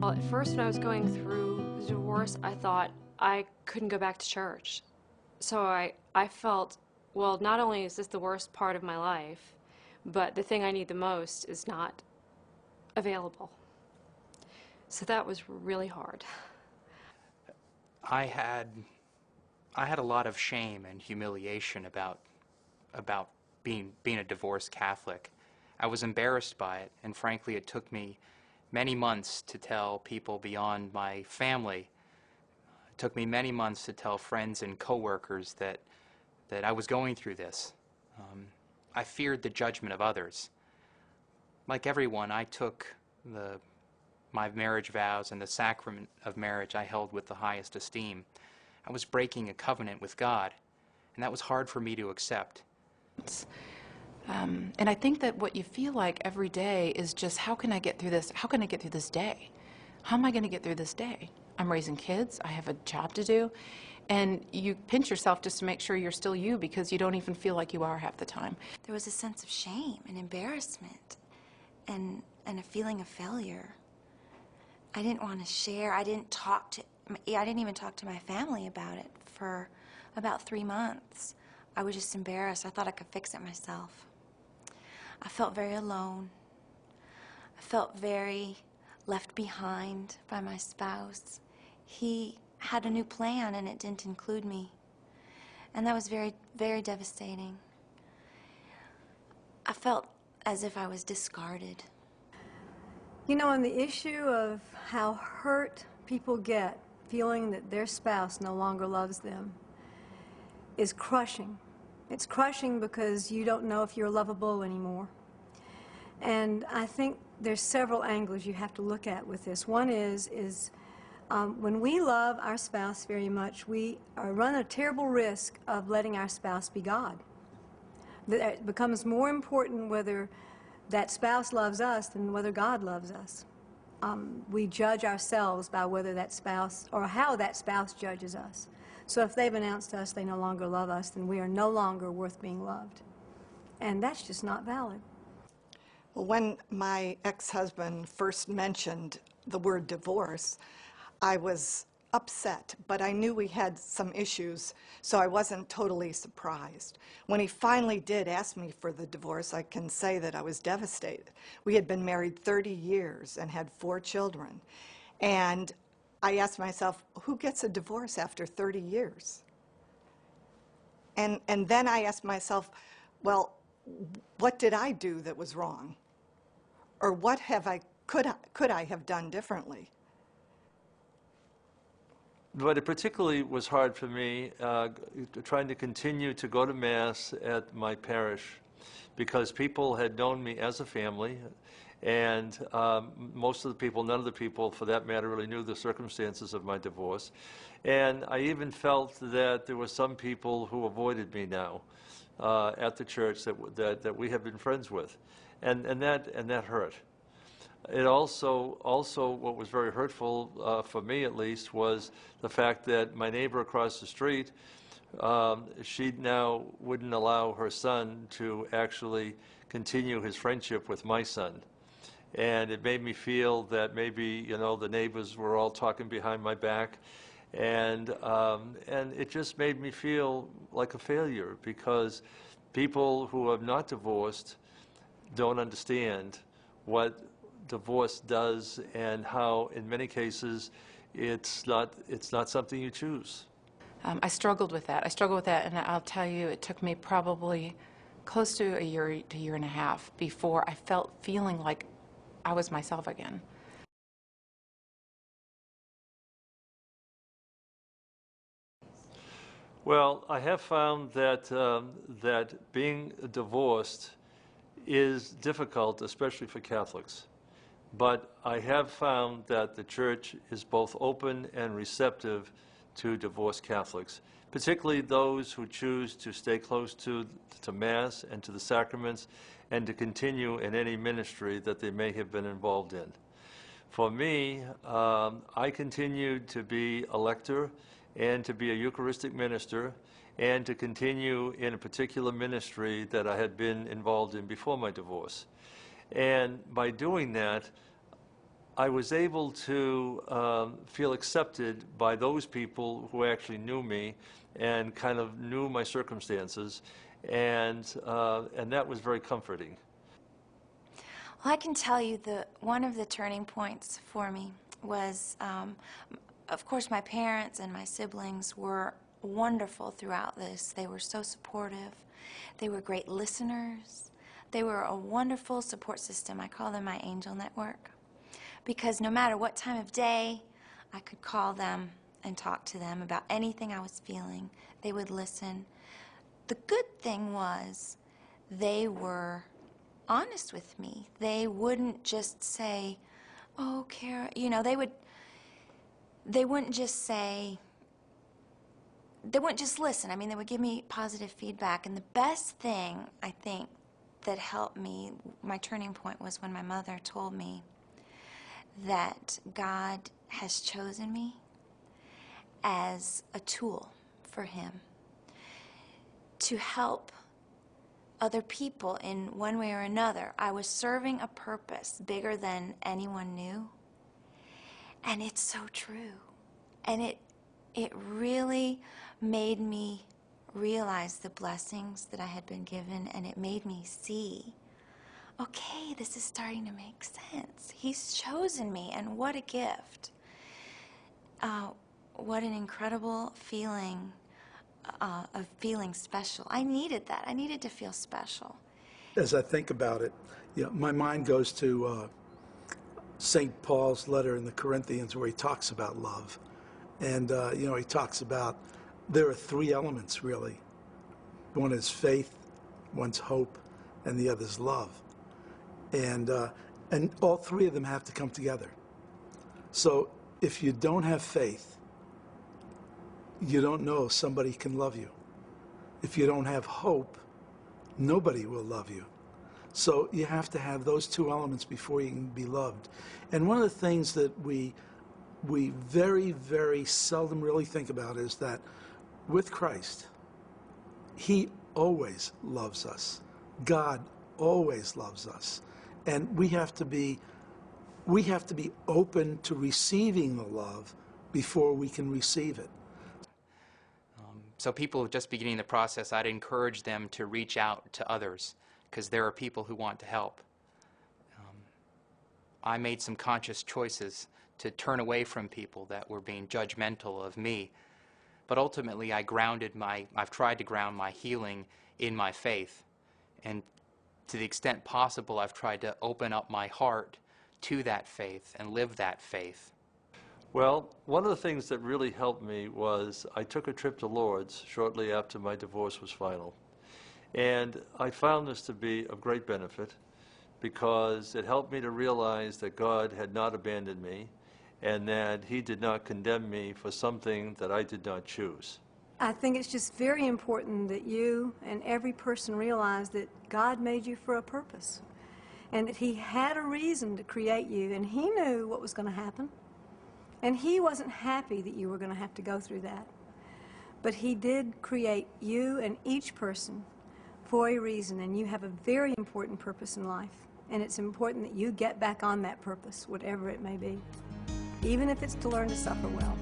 Well, at first when I was going through the divorce, I thought I couldn't go back to church. So I felt, well, not only is this the worst part of my life, but the thing I need the most is not available. So that was really hard. I had I had a lot of shame and humiliation about being a divorced Catholic. I was embarrassed by it, and frankly, it took me many months to tell people beyond my family. It took me many months to tell friends and coworkers that I was going through this. I feared the judgment of others. Like everyone, I took my marriage vows and the sacrament of marriage I held with the highest esteem. I was breaking a covenant with God, and that was hard for me to accept. And I think that what you feel like every day is just, how can I get through this? How can I get through this day? How am I going to get through this day? I'm raising kids. I have a job to do. And you pinch yourself just to make sure you're still you, because you don't even feel like you are half the time. There was a sense of shame and embarrassment and a feeling of failure. I didn't want to share. I didn't even talk to my family about it for about 3 months. I was just embarrassed. I thought I could fix it myself. I felt very alone. I felt very left behind by my spouse. He had a new plan and it didn't include me. And that was very, very devastating. I felt as if I was discarded. You know, on the issue of how hurt people get feeling that their spouse no longer loves them is crushing. It's crushing because you don't know if you're lovable anymore. And I think there's several angles you have to look at with this. One is when we love our spouse very much, we run a terrible risk of letting our spouse be God. It becomes more important whether that spouse loves us than whether God loves us. We judge ourselves by whether that spouse, or how that spouse judges us. So if they've announced to us they no longer love us, then we are no longer worth being loved. And that's just not valid. Well, when my ex-husband first mentioned the word divorce, I was upset, but I knew we had some issues, so I wasn't totally surprised. When he finally did ask me for the divorce, I can say that I was devastated. We had been married 30 years and had 4 children. And I asked myself, who gets a divorce after 30 years? And then I asked myself, well, what did I do that was wrong? Or what could I have done differently? But it particularly was hard for me trying to continue to go to Mass at my parish, because people had known me as a family, and most of the people, none of the people for that matter, really knew the circumstances of my divorce. And I even felt that there were some people who avoided me now at the church that we have been friends with, and that hurt. It also what was very hurtful for me, at least, was the fact that my neighbor across the street, she now wouldn't allow her son to actually continue his friendship with my son. And it made me feel that maybe, you know, the neighbors were all talking behind my back, and it just made me feel like a failure, because people who are not divorced don't understand what divorce does, and how in many cases it's not something you choose. I struggled with that. And I'll tell you, it took me probably close to a year to year and a half before I feeling like I was myself again. Well, I have found that that being divorced is difficult, especially for Catholics. But I have found that the Church is both open and receptive to divorced Catholics, particularly those who choose to stay close to Mass and to the sacraments, and to continue in any ministry that they may have been involved in. For me, I continued to be a lector and to be a Eucharistic minister, and to continue in a particular ministry that I had been involved in before my divorce. And by doing that, I was able to feel accepted by those people who actually knew me and kind of knew my circumstances, and that was very comforting. Well, I can tell you one of the turning points for me was, of course, my parents and my siblings were wonderful throughout this. They were so supportive. They were great listeners. They were a wonderful support system. I call them my angel network, because no matter what time of day, I could call them and talk to them about anything I was feeling. They would listen. The good thing was they were honest with me. They wouldn't just say, "Oh, Kara," you know, they wouldn't just say, they wouldn't just listen. I mean, they would give me positive feedback. And the best thing, I think, that helped me, my turning point, was when my mother told me that God has chosen me as a tool for Him to help other people in one way or another. I was serving a purpose bigger than anyone knew. And it's so true. And it really made me realize the blessings that I had been given, and it made me see, okay, this is starting to make sense. He's chosen me, and what a gift. What an incredible feeling of feeling special. I needed that. I needed to feel special. As I think about it, my mind goes to St. Paul's letter in the Corinthians, where he talks about love. And, he talks about there are three elements, really. One is faith, one's hope, and the other's love. And all three of them have to come together. So if you don't have faith, you don't know if somebody can love you. If you don't have hope, nobody will love you. So you have to have those two elements before you can be loved. And one of the things that we very, very seldom really think about is that with Christ, He always loves us. God always loves us. And we have to be open to receiving the love before we can receive it. So people just beginning the process, I'd encourage them to reach out to others, because there are people who want to help. I made some conscious choices to turn away from people that were being judgmental of me. But ultimately, I've tried to ground my healing in my faith. And to the extent possible, I've tried to open up my heart to that faith and live that faith. Well, one of the things that really helped me was I took a trip to Lourdes shortly after my divorce was final. And I found this to be of great benefit, because it helped me to realize that God had not abandoned me and that He did not condemn me for something that I did not choose. I think it's just very important that you and every person realize that God made you for a purpose, and that He had a reason to create you, and He knew what was going to happen. And He wasn't happy that you were going to have to go through that. But He did create you and each person for a reason, and you have a very important purpose in life. And it's important that you get back on that purpose, whatever it may be, even if it's to learn to suffer well.